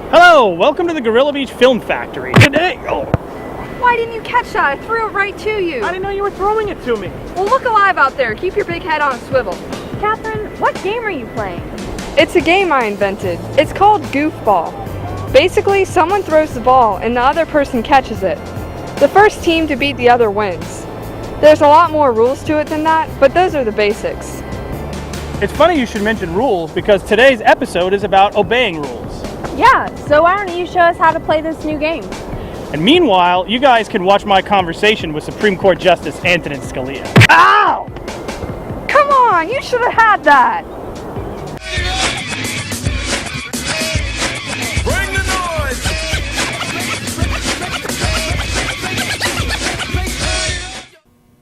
Hello, welcome to the Gorilla Beach Film Factory. Today, Why didn't you catch that? I threw it right to you. I didn't know you were throwing it to me. Well, look alive out there. Keep your big head on a swivel. Catherine, what game are you playing? It's a game I invented. It's called Goofball. Basically, someone throws the ball and the other person catches it. The first team to beat the other wins. There's a lot more rules to it than that, but those are the basics. It's funny you should mention rules because today's episode is about obeying rules. Yeah, so why don't you show us how to play this new game? And meanwhile, you guys can watch my conversation with Supreme Court Justice Antonin Scalia. Ow! Come on, you should have had that. Bring the noise!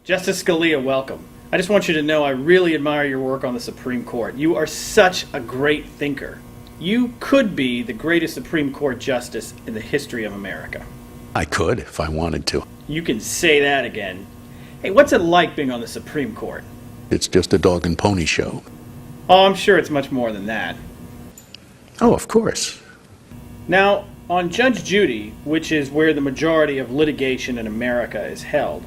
Justice Scalia, welcome. I just want you to know I really admire your work on the Supreme Court. You are such a great thinker. You could be the greatest Supreme Court justice in the history of America. I could if I wanted to. You can say that again. Hey, what's it like being on the Supreme Court? It's just a dog and pony show. Oh, I'm sure it's much more than that. Oh, of course. Now, on Judge Judy, which is where the majority of litigation in America is held,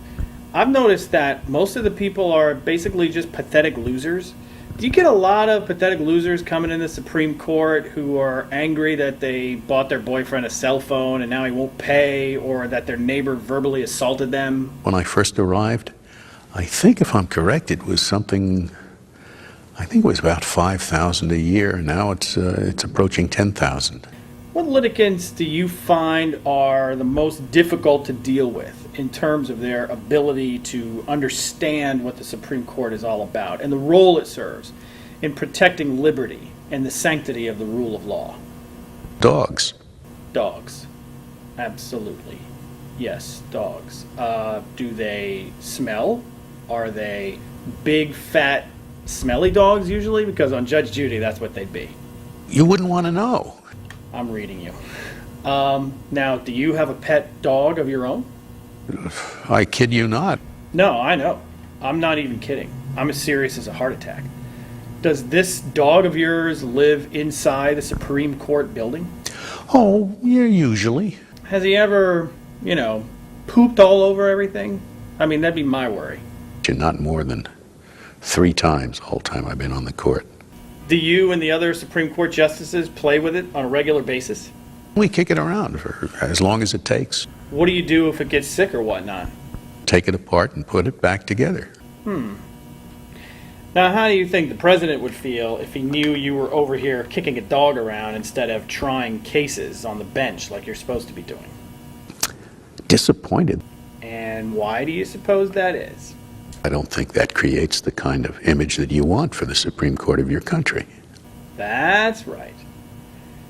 I've noticed that most of the people are basically just pathetic losers. Do you get a lot of pathetic losers coming in the Supreme Court who are angry that they bought their boyfriend a cell phone and now he won't pay, or that their neighbor verbally assaulted them? When I first arrived, I think if I'm correct, it was something, I think it was about 5,000 a year. Now it's approaching 10,000. What litigants do you find are the most difficult to deal with in terms of their ability to understand what the Supreme Court is all about and the role it serves in protecting liberty and the sanctity of the rule of law? Dogs. Dogs. Absolutely. Yes, dogs. Do they smell? Are they big, fat, smelly dogs usually? Because on Judge Judy, that's what they'd be. You wouldn't want to know. I'm reading you. Now, do you have a pet dog of your own? I kid you not. No, I know. I'm not even kidding. I'm as serious as a heart attack. Does this dog of yours live inside the Supreme Court building? Oh, yeah, usually. Has he ever, pooped all over everything? I mean, that'd be my worry. Not more than 3 times the whole time I've been on the court. Do you and the other Supreme Court justices play with it on a regular basis? We kick it around for as long as it takes. What do you do if it gets sick or whatnot? Take it apart and put it back together. Now, how do you think the president would feel if he knew you were over here kicking a dog around instead of trying cases on the bench like you're supposed to be doing? Disappointed. And why do you suppose that is? I don't think that creates the kind of image that you want for the Supreme Court of your country. That's right.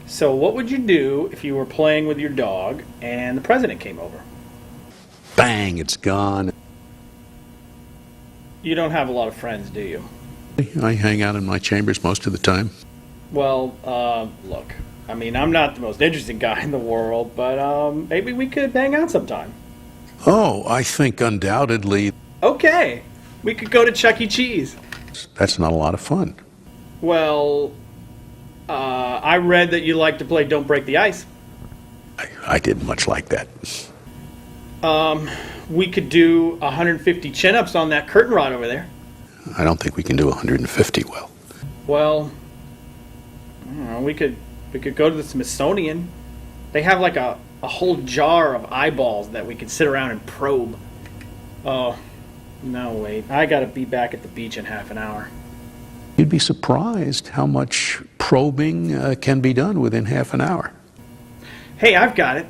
So what would you do if you were playing with your dog and the president came over? Bang, it's gone. You don't have a lot of friends, do you? I hang out in my chambers most of the time. Well, look, I mean, I'm not the most interesting guy in the world, but maybe we could hang out sometime. Oh, I think undoubtedly Okay, we could go to Chuck E. Cheese. that's not a lot of fun. Well, I read that you like to play Don't Break the Ice. I didn't much like that. We could do 150 chin-ups on that curtain rod over there. I don't think we can do 150 well. Well, I don't know, we could go to the Smithsonian. They have like a whole jar of eyeballs that we could sit around and probe. Oh, no, wait. I gotta be back at the beach in half an hour. You'd be surprised how much probing can be done within half an hour. Hey, I've got it.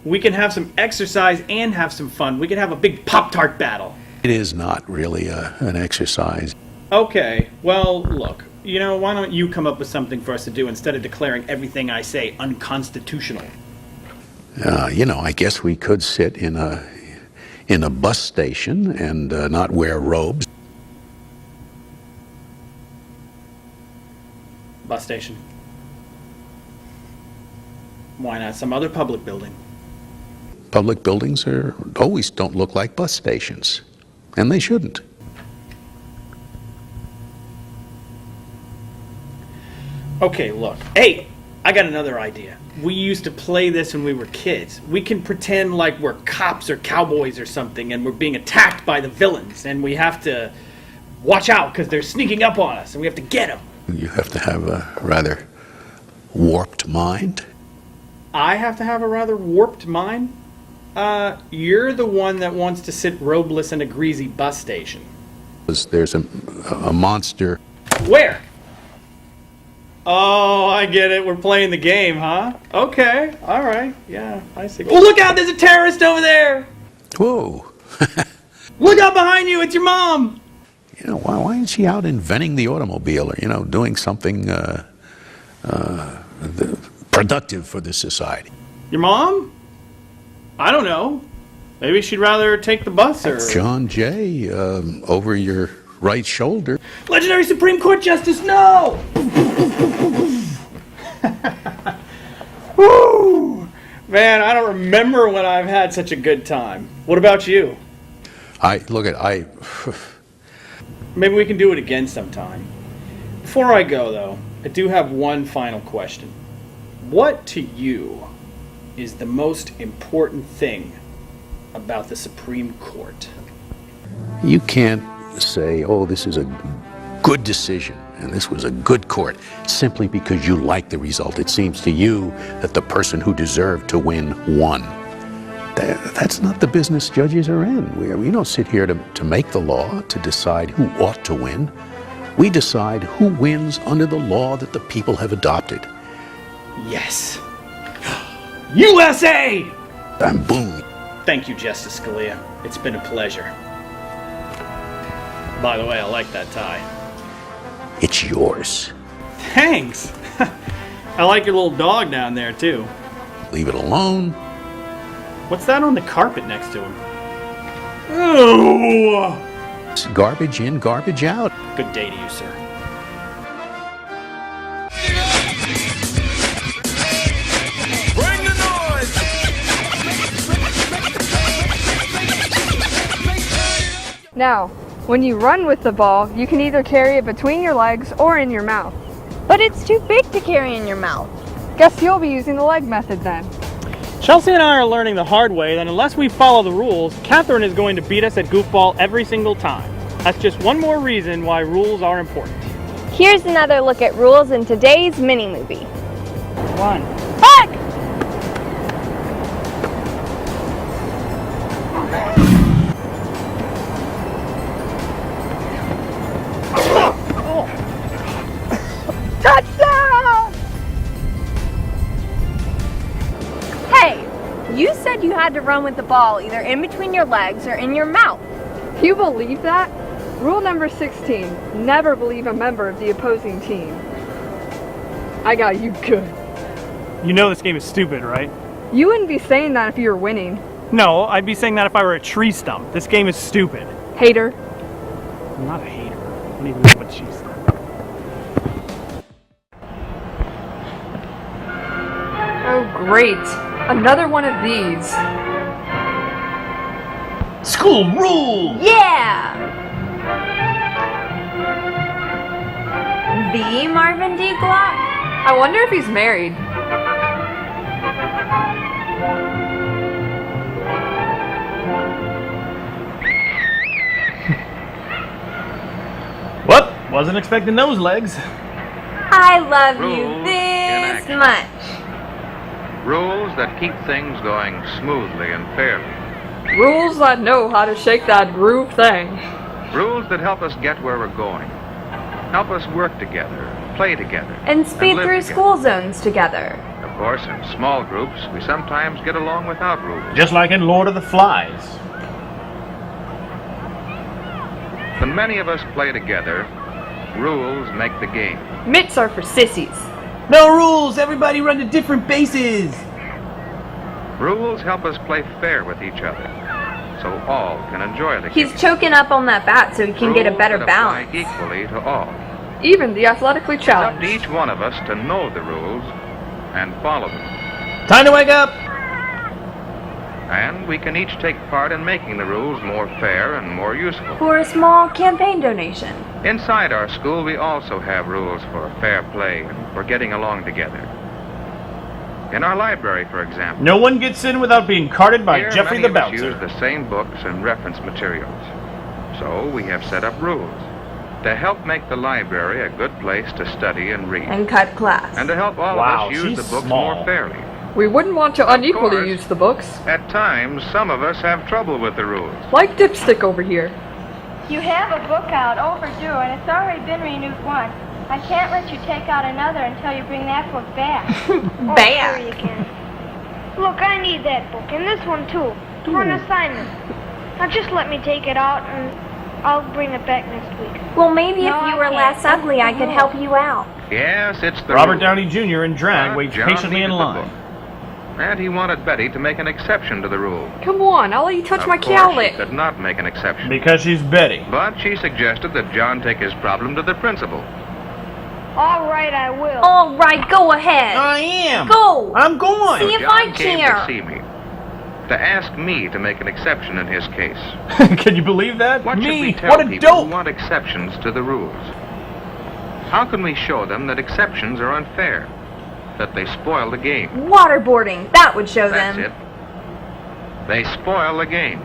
We can have some exercise and have some fun. We can have a big Pop-Tart battle. It is not really an exercise. Okay, well, look. Why don't you come up with something for us to do instead of declaring everything I say unconstitutional? I guess we could sit in a bus station and not wear robes. Bus station. Why not some other public building? Public buildings always don't look like bus stations, and they shouldn't. Okay, look. Hey, I got another idea. We used to play this when we were kids. We can pretend like we're cops or cowboys or something, and we're being attacked by the villains, and we have to watch out because they're sneaking up on us, and we have to get them. You have to have a rather warped mind. I have to have a rather warped mind? You're the one that wants to sit robeless in a greasy bus station. There's a monster. Where? Oh, I get it. We're playing the game, huh? Okay. All right. Yeah, I see. Oh, look out! There's a terrorist over there! Whoa. Look out behind you! It's your mom! You know, why isn't she out inventing the automobile or, doing something productive for the society? Your mom? I don't know. Maybe she'd rather take the bus or... John Jay, over your right shoulder. Legendary Supreme Court Justice, no! Woo! Man, I don't remember when I've had such a good time. What about you? Maybe we can do it again sometime. Before I go, though, I do have one final question. What to you is the most important thing about the Supreme Court? You can't say, oh, this is a good decision and this was a good court simply because you like the result. It seems to you that the person who deserved to win won. That's not the business judges are in. We don't sit here to make the law, to decide who ought to win. We decide who wins under the law that the people have adopted. Yes. USA! And boom. Thank you, Justice Scalia. It's been a pleasure. By the way, I like that tie. It's yours. Thanks. I like your little dog down there, too. Leave it alone. What's that on the carpet next to him? Ooh! It's garbage in, garbage out. Good day to you, sir. Bring the noise. Now, when you run with the ball, you can either carry it between your legs or in your mouth. But it's too big to carry in your mouth. Guess you'll be using the leg method then. Chelsea and I are learning the hard way that unless we follow the rules, Catherine is going to beat us at goofball every single time. That's just one more reason why rules are important. Here's another look at rules in today's mini-movie. 1. Back! Touchdown! Hey, you said you had to run with the ball either in between your legs or in your mouth. You believe that? Rule number 16, never believe a member of the opposing team. I got you good. You know this game is stupid, right? You wouldn't be saying that if you were winning. No, I'd be saying that if I were a tree stump. This game is stupid. Hater. I'm not a hater. I don't even know what she said. Oh great, another one of these. School rules! Yeah! The Marvin D. Glock? I wonder if he's married. Whoop! Wasn't expecting those legs. I love you Rules in this action. much. Rules that keep things going smoothly and fairly. Rules that know how to shake that groove thing. Rules that help us get where we're going. Help us work together, play together. And speed live through together. school zones together. Of course, in small groups, we sometimes get along without rules. Just like in Lord of the Flies. When many of us play together, rules make the game. Mitts are for sissies. No rules! Everybody run to different bases! Rules help us play fair with each other, so all can enjoy the game. He's choking up on that bat so he can get a Rules better that apply balance. equally to all. Even the athletically It's up to challenged. each one of us to know the rules and follow them. Time to wake up! And we can each take part in making the rules more fair and more useful. For a small campaign donation. Inside our school, we also have rules for fair play and for getting along together. In our library, for example, No one gets in without being carted by here Jeffrey many the of us use Bouncer. the same books and reference materials. So we have set up rules to help make the library a good place to study and read. And cut class. And to help all Wow, of us use she's the books small. more fairly. We wouldn't want to unequally course. use the books. At times, some of us have trouble with the rules. Like Dipstick over here. You have a book out overdue, and it's already been renewed once. I can't let you take out another until you bring that book back. Back. Sure you can. Look, I need that book, and this one too, for an assignment. Now just let me take it out, and I'll bring it back next week. Well, maybe No, if you I were can't. less ugly, I could help you out. Yes, it's the Robert rule. Downey Jr. in drag But waits John patiently in needed the line. book. And he wanted Betty to make an exception to the rule. Come on, I'll let you touch Of my course, cowlick. she could not make an exception. Because she's Betty. But she suggested that John take his problem to the principal. All right, I will. All right, go ahead. I am. Go. I'm going. See if John I came care. to see me, to ask me to make an exception in his case. Can you believe that? What should we Me? tell What a people who dope. want exceptions to the rules? How can we show them that exceptions are unfair? That they spoil the game? Waterboarding. That would show That's them. it. They spoil the game.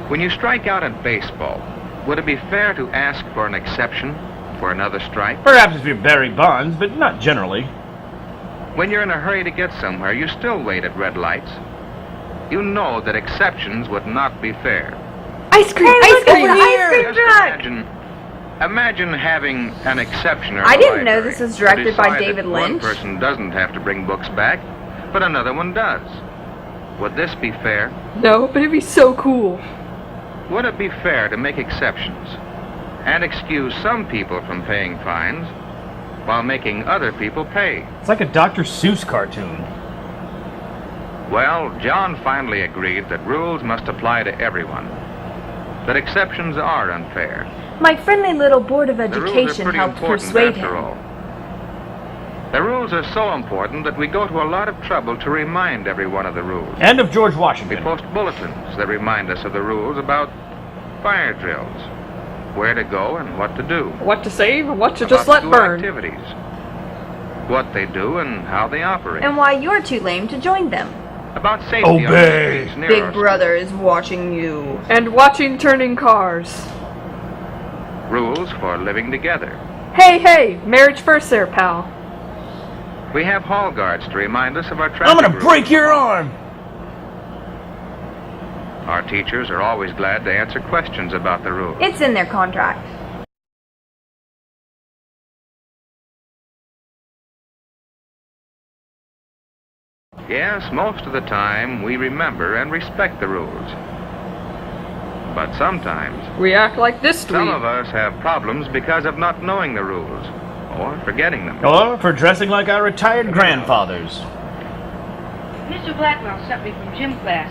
When you strike out in baseball, would it be fair to ask for an exception for another strike? Perhaps if you're Barry Bonds, but not generally. When you're in a hurry to get somewhere, you still wait at red lights. You know that exceptions would not be fair. Ice cream, Hey, ice look, cream! it's the ice cream Just truck. imagine having an exceptioner. I in the didn't know library this was to directed by decide that David Lynch. One person doesn't have to bring books back, but another one does. Would this be fair? No, but it'd be so cool. Would it be fair to make exceptions and excuse some people from paying fines while making other people pay? It's like a Dr. Seuss cartoon. Well, John finally agreed that rules must apply to everyone, that exceptions are unfair. My friendly little board of The rules are education pretty helped important persuade after him. all. The rules are so important that we go to a lot of trouble to remind everyone of the rules. And of George We Washington. post bulletins that remind us of the rules about fire drills, where to go and what to do. What to save and what to About just let school burn. activities, what they do and how they operate. And why you're too lame to join them. About safety on the Obey. streets near Big our Brother is watching you. And watching turning cars. school. Rules for living together. Hey, hey, marriage first there, pal. We have hall guards to remind us of our traffic I'm gonna rules. break your arm. Our teachers are always glad to answer questions about the rules. It's in their contract. Yes, most of the time we remember and respect the rules. But sometimes, We act like this some dweeb. of us have problems because of not knowing the rules or forgetting them. Or for dressing like our retired grandfathers. Mr. Blackwell sent me from gym class.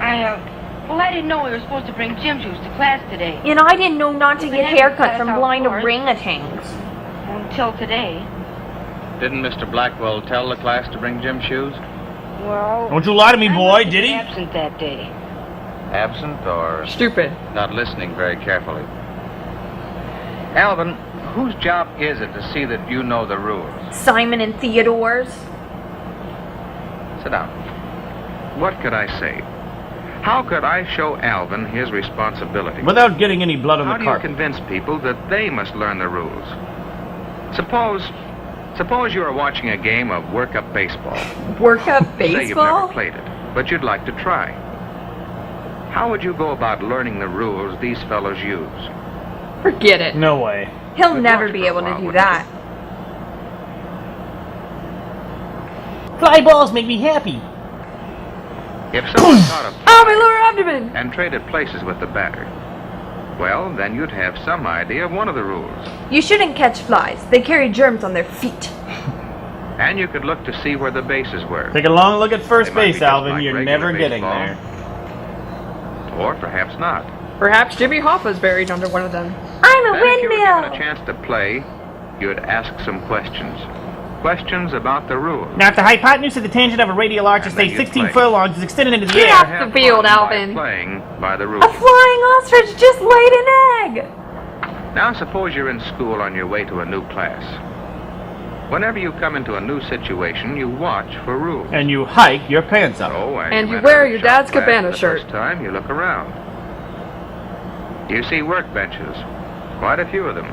I didn't know we were supposed to bring gym shoes to class today. And I didn't know not to Well, get they haven't haircut cut from us out blind for it. orangutans. Until today. Didn't Mr. Blackwell tell the class to bring gym shoes? Well, Don't you lie to me, I boy, must have did been he? absent that day. Absent or Stupid. not listening very carefully? Alvin, whose job is it to see that you know the rules? Simon and Theodore's. Sit down. What could I say? How could I show Alvin his responsibility? Without getting any blood on How the do you carpet. convince people that they must learn the rules? Suppose you are watching a game of work-up baseball. Work up Say you've baseball? never played it, but you'd like to try. How would you go about learning the rules these fellows use? Forget it. No way. He'll Good never watch be for a able to while, do wouldn't that. Fly balls make me happy. If someone caught a Oh, my lower abdomen! and traded places with the batter, well, then you'd have some idea of one of the rules. You shouldn't catch flies. They carry germs on their feet. And you could look to see where the bases were. Take a long look at first They might be base, just Alvin. like You're regular never getting baseball. there. Or perhaps not. Perhaps Jimmy Hoffa's buried under one of them. I'm a Then if you were given a windmill. chance to play, you'd ask some questions. questions about the rules. Now, if the hypotenuse of the tangent of a radial arch is, And then say, you 16 play. furlongs, is extended into the Get air. off Have the field, fun Alvin. By playing by the rules. A flying ostrich just laid an egg! Now suppose you're in school on your way to a new class. Whenever you come into a new situation, you watch for rules. And you hike your pants up. So, as And you enter wear the your shop dad's class cabana the shirt. First time you look around. You see workbenches, quite a few of them.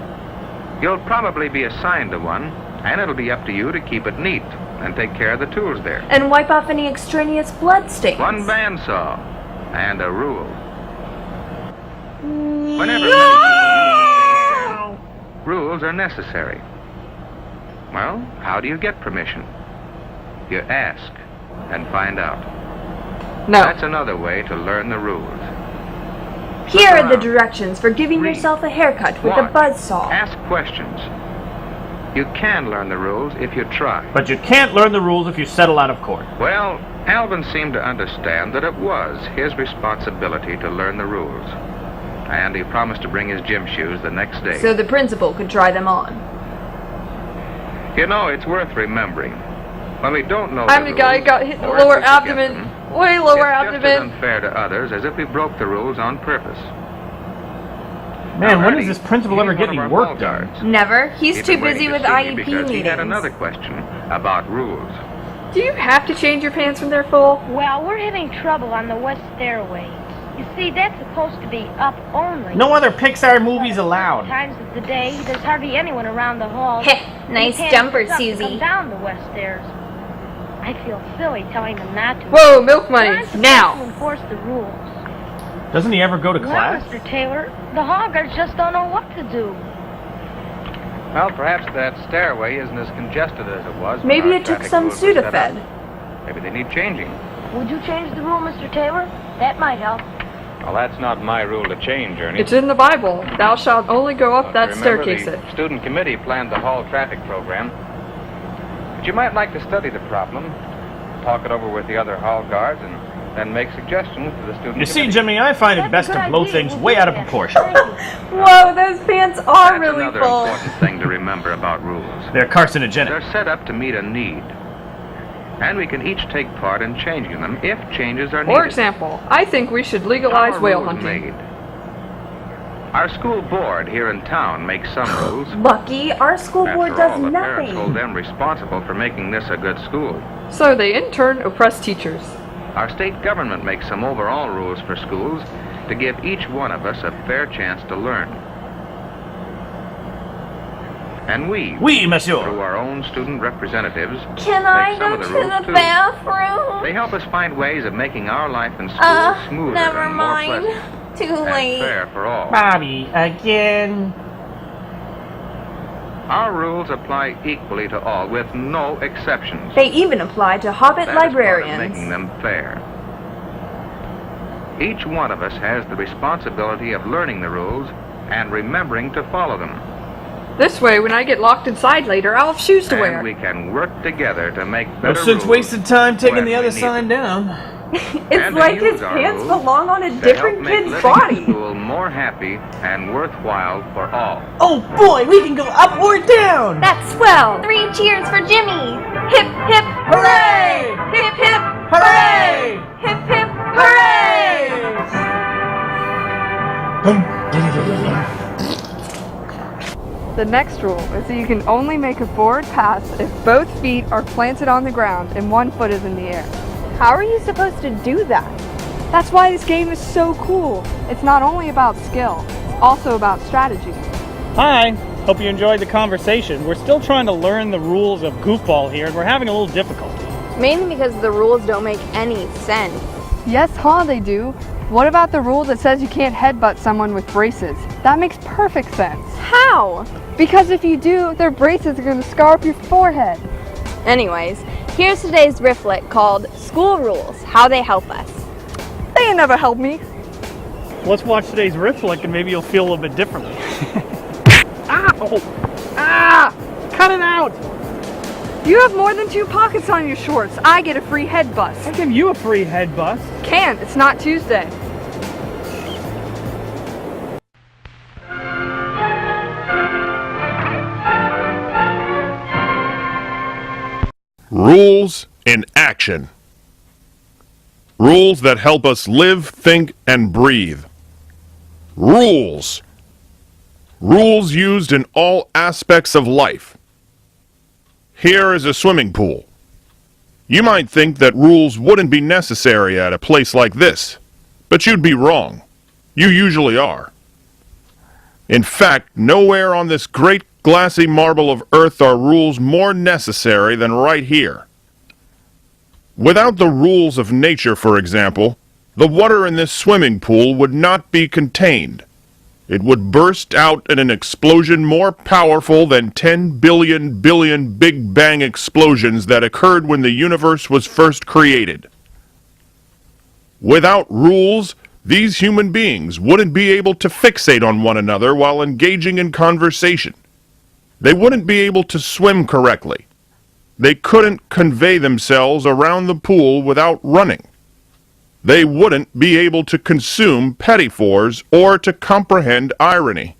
You'll probably be assigned to one, and it'll be up to you to keep it neat and take care of the tools there. And wipe off any extraneous blood stains. One bandsaw and a rule. Whenever many people rules are necessary. Well, how do you get permission? You ask and find out. No. That's another way to learn the rules. Here are the around. directions for giving Read. yourself a haircut with a Watch. buzzsaw. Ask questions. You can learn the rules if you try. But you can't learn the rules if you settle out of court. Well, Alvin seemed to understand that it was his responsibility to learn the rules. And he promised to bring his gym shoes the next day. So the principal could try them on. You know, it's worth remembering. When we don't know I'm the the guy who rules, got hit in the or if lower we forget abdomen. them, Way lower it's just as abdomen. unfair to others as if we broke the rules on purpose. Man, Now, when Ernie, does this principal ever he's get one any of our work hall done? guards. Never. He's He'd too been waiting busy to with see me IEP because he meetings. had another question about rules. Do you have to change your pants when they're full? Well, we're having trouble on the west stairway. You see, that's supposed to be up only. No other Pixar movies allowed. Times of the day, there's hardly anyone around the hall. Heh, nice You can't jumper, get up to Susie. Come down the west stairs. I feel silly telling them not to. Whoa, milk money. I'm supposed to Now. enforce the rules. Doesn't he ever go to Well, class? Mr. Taylor, the hall guards just don't know what to do. Well, perhaps that stairway isn't as congested as it was. when Maybe our it took traffic some rules were set up. Sudafed. Maybe they need changing. Would you change the rule, Mr. Taylor? That might help. Well, that's not my rule to change, Ernie. It's in the Bible. Thou shalt only go up that Remember, staircase. the student committee planned the hall traffic program. But you might like to study the problem, talk it over with the other hall guards, and then make suggestions to the student You see, committee. Jimmy, I find it That's best a to good blow idea. things We'll way do out of that. proportion. Thank you. Whoa, those pants are That's really another full. important thing to remember about rules. They're carcinogenic. They're set up to meet a need. And we can each take part in changing them if changes are needed. For example, I think we should legalize How are whale rules hunting. made? Our school board here in town makes some rules. Lucky, our school board After does all, the parents hold nothing. them responsible for making this a good school. So they in turn oppress teachers. Our state government makes some overall rules for schools to give each one of us a fair chance to learn. And we, Oui, monsieur. through our own student representatives, Can I make some go of the to rules the too. bathroom? They help us find ways of making our life in school smoother Never and more mind. pleasant Too and late. fair for all. Bobby, again. Our rules apply equally to all, with no exceptions. They even apply to Hobbit That is part of librarians. making them fair. Each one of us has the responsibility of learning the rules and remembering to follow them. This way, when I get locked inside later, I'll have shoes to And wear. we can work together to make No better sense rules wasting time taking when the we other need sign them. down. It's And to like use his our pants rules belong on a to help different make kid's living in body. school more happy and worthwhile for all. Oh boy, we can go up or down! That's swell. 3 cheers for Jimmy. Hip, hip, Hooray! hip, hip, Hooray! hip, hip, hooray! The next rule is that you can only make a forward pass if both feet are planted on the ground and one foot is in the air. How are you supposed to do that? That's why this game is so cool. It's not only about skill, it's also about strategy. Hi, hope you enjoyed the conversation. We're still trying to learn the rules of goofball here, and we're having a little difficulty. Mainly because the rules don't make any sense. Yes, they do. What about the rule that says you can't headbutt someone with braces? That makes perfect sense. How? Because if you do, their braces are going to scar up your forehead. Anyways, here's today's rifflet called School Rules, How They Help Us. They ain't never helped me. Let's watch today's riff flick, and maybe you'll feel a little bit differently. Cut it out! You have more than 2 pockets on your shorts. I get a free head bust. I'll give you a free head bust. Can't. It's not Tuesday. Rules in action. Rules that help us live, think, and breathe. Rules. Rules used in all aspects of life. Here is a swimming pool. You might think that rules wouldn't be necessary at a place like this, but you'd be wrong. You usually are. In fact, nowhere on this great glassy marble of earth are rules more necessary than right here. Without the rules of nature, for example, the water in this swimming pool would not be contained. It would burst out in an explosion more powerful than 10 billion Big Bang explosions that occurred when the universe was first created. Without rules, these human beings wouldn't be able to fixate on one another while engaging in conversation. They wouldn't be able to swim correctly. They couldn't convey themselves around the pool without running. They wouldn't be able to consume petty-fours or to comprehend irony.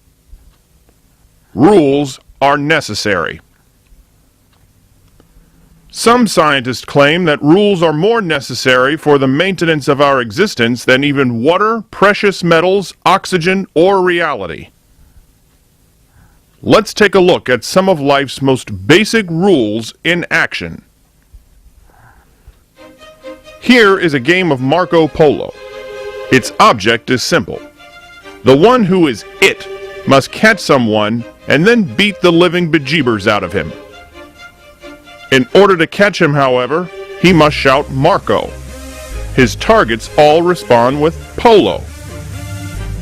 Rules are necessary. Some scientists claim that rules are more necessary for the maintenance of our existence than even water, precious metals, oxygen, or reality. Let's take a look at some of life's most basic rules in action. Here is a game of Marco Polo. Its object is simple. The one who is it must catch someone and then beat the living bejeebers out of him. In order to catch him, however, he must shout Marco. His targets all respond with Polo.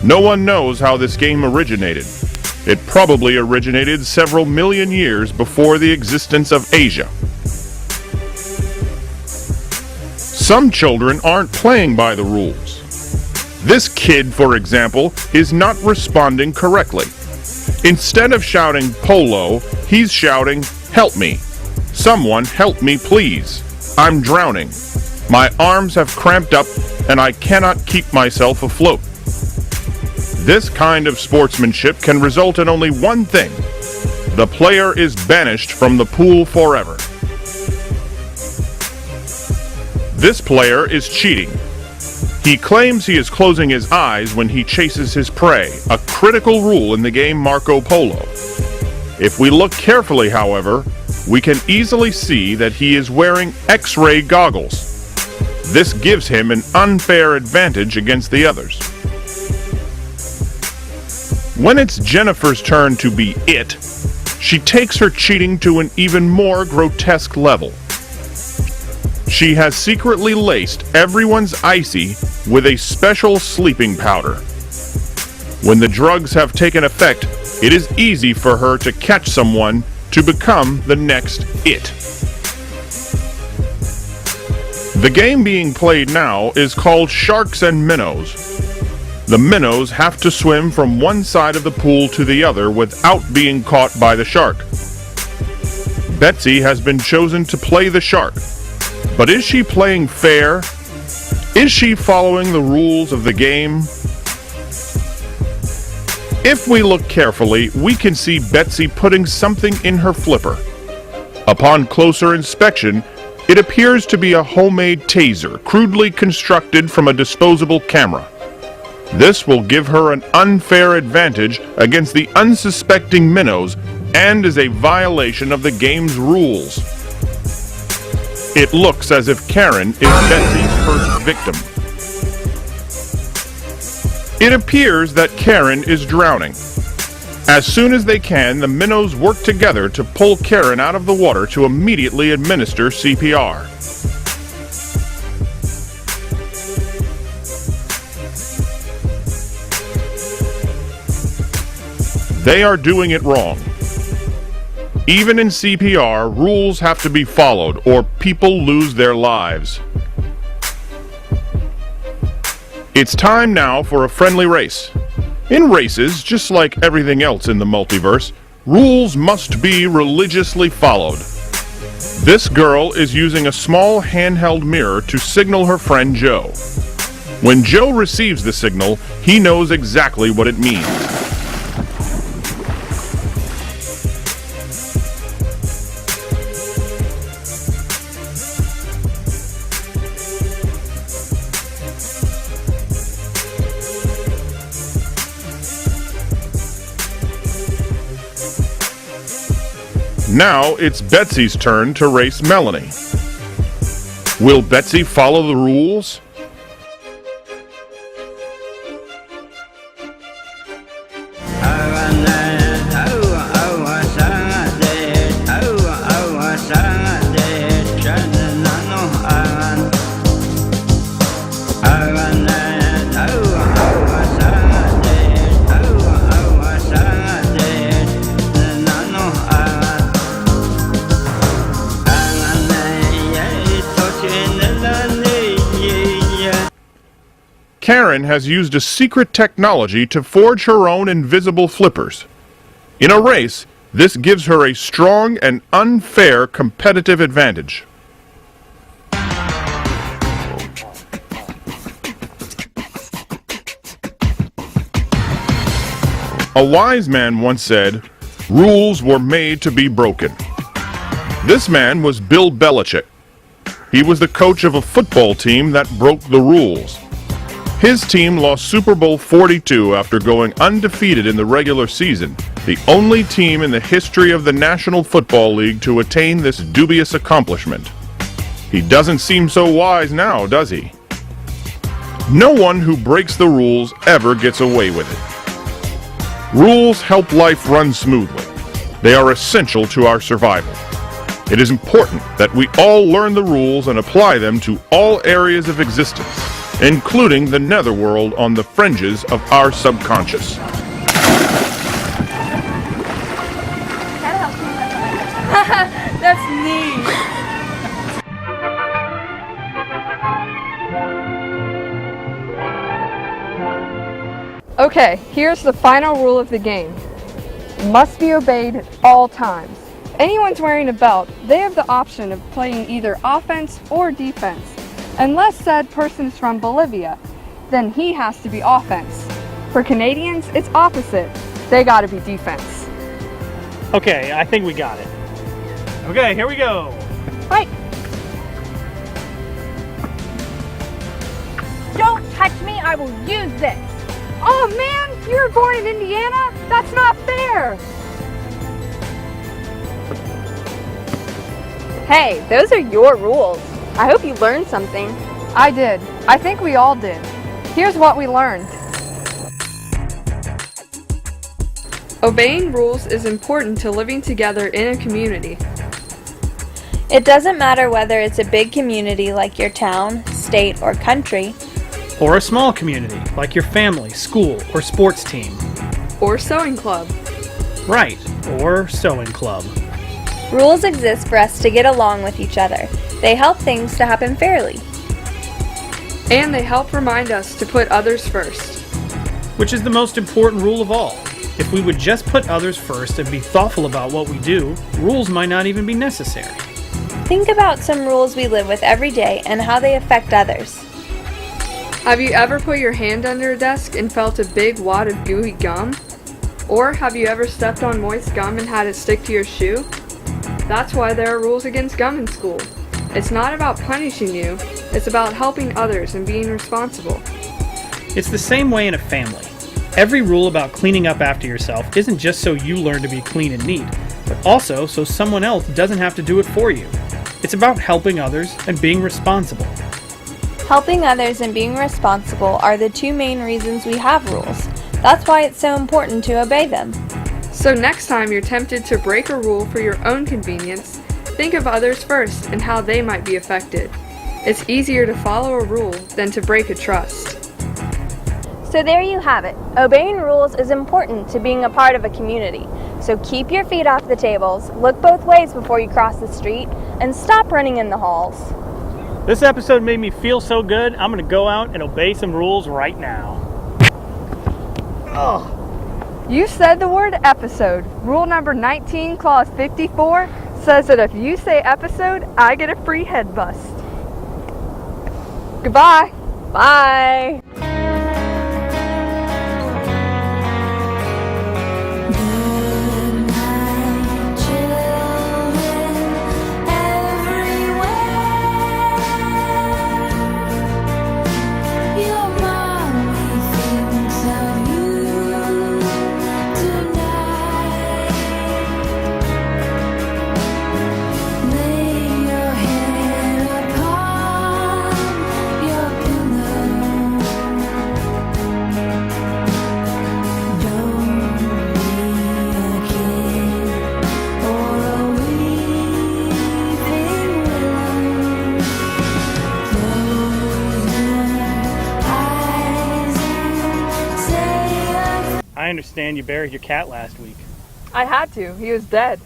No one knows how this game originated. It probably originated several million years before the existence of Asia. Some children aren't playing by the rules. This kid, for example, is not responding correctly. Instead of shouting Polo, he's shouting, "Help me! Someone help me, please! I'm drowning. My arms have cramped up and I cannot keep myself afloat." This kind of sportsmanship can result in only one thing. The player is banished from the pool forever. This player is cheating. He claims he is closing his eyes when he chases his prey, a critical rule in the game Marco Polo. If we look carefully, however, we can easily see that he is wearing X-ray goggles. This gives him an unfair advantage against the others. When it's Jennifer's turn to be it, she takes her cheating to an even more grotesque level. She has secretly laced everyone's icy with a special sleeping powder. When the drugs have taken effect, it is easy for her to catch someone to become the next it. The game being played now is called Sharks and Minnows. The minnows have to swim from one side of the pool to the other without being caught by the shark. Betsy has been chosen to play the shark. But is she playing fair? Is she following the rules of the game? If we look carefully, we can see Betsy putting something in her flipper. Upon closer inspection, it appears to be a homemade taser, crudely constructed from a disposable camera. This will give her an unfair advantage against the unsuspecting minnows and is a violation of the game's rules. It looks as if Karen is Betsy's first victim. It appears that Karen is drowning. As soon as they can, the minnows work together to pull Karen out of the water to immediately administer CPR. They are doing it wrong. Even in CPR, rules have to be followed or people lose their lives. It's time now for a friendly race. In races, just like everything else in the multiverse, rules must be religiously followed. This girl is using a small handheld mirror to signal her friend Joe. When Joe receives the signal, he knows exactly what it means. Now it's Betsy's turn to race Melanie. Will Betsy follow the rules? Karen has used a secret technology to forge her own invisible flippers. In a race, this gives her a strong and unfair competitive advantage. A wise man once said, "Rules were made to be broken." This man was Bill Belichick. He was the coach of a football team that broke the rules. His team lost Super Bowl 42 after going undefeated in the regular season, the only team in the history of the National Football League to attain this dubious accomplishment. He doesn't seem so wise now, does he? No one who breaks the rules ever gets away with it. Rules help life run smoothly. They are essential to our survival. It is important that we all learn the rules and apply them to all areas of existence, including the netherworld on the fringes of our subconscious. That's neat. Okay, here's the final rule of the game. Must be obeyed at all times. If anyone's wearing a belt, they have the option of playing either offense or defense. Unless said person's from Bolivia, then he has to be offense. For Canadians, it's opposite. They gotta be defense. Okay, I think we got it. Okay, here we go. Fight! Don't touch me, I will use this. Oh man, you were born in Indiana? That's not fair. Hey, those are your rules. I hope you learned something. I did. I think we all did. Here's what we learned. Obeying rules is important to living together in a community. It doesn't matter whether it's a big community like your town, state, or country, Or a small community, like your family, school, or sports team. Or sewing club. Right, or sewing club. rules exist for us to get along with each other. They help things to happen fairly. And they help remind us to put others first. Which is the most important rule of all. If we would just put others first and be thoughtful about what we do, rules might not even be necessary. Think about some rules we live with every day and how they affect others. Have you ever put your hand under a desk and felt a big wad of gooey gum? Or have you ever stepped on moist gum and had it stick to your shoe? That's why there are rules against gum in school. It's not about punishing you, it's about helping others and being responsible. It's the same way in a family. Every rule about cleaning up after yourself isn't just so you learn to be clean and neat, but also so someone else doesn't have to do it for you. It's about helping others and being responsible. Helping others and being responsible are the two main reasons we have rules. That's why it's so important to obey them. So next time you're tempted to break a rule for your own convenience, think of others first and how they might be affected. It's easier to follow a rule than to break a trust. So there you have it. Obeying rules is important to being a part of a community. So keep your feet off the tables, look both ways before you cross the street, and stop running in the halls. This episode made me feel so good, I'm going to go out and obey some rules right now. You said the word episode. Rule number 19, clause 54 says that if you say episode, I get a free head bust. Goodbye. Bye. I understand you buried your cat last week. I had to. He was dead.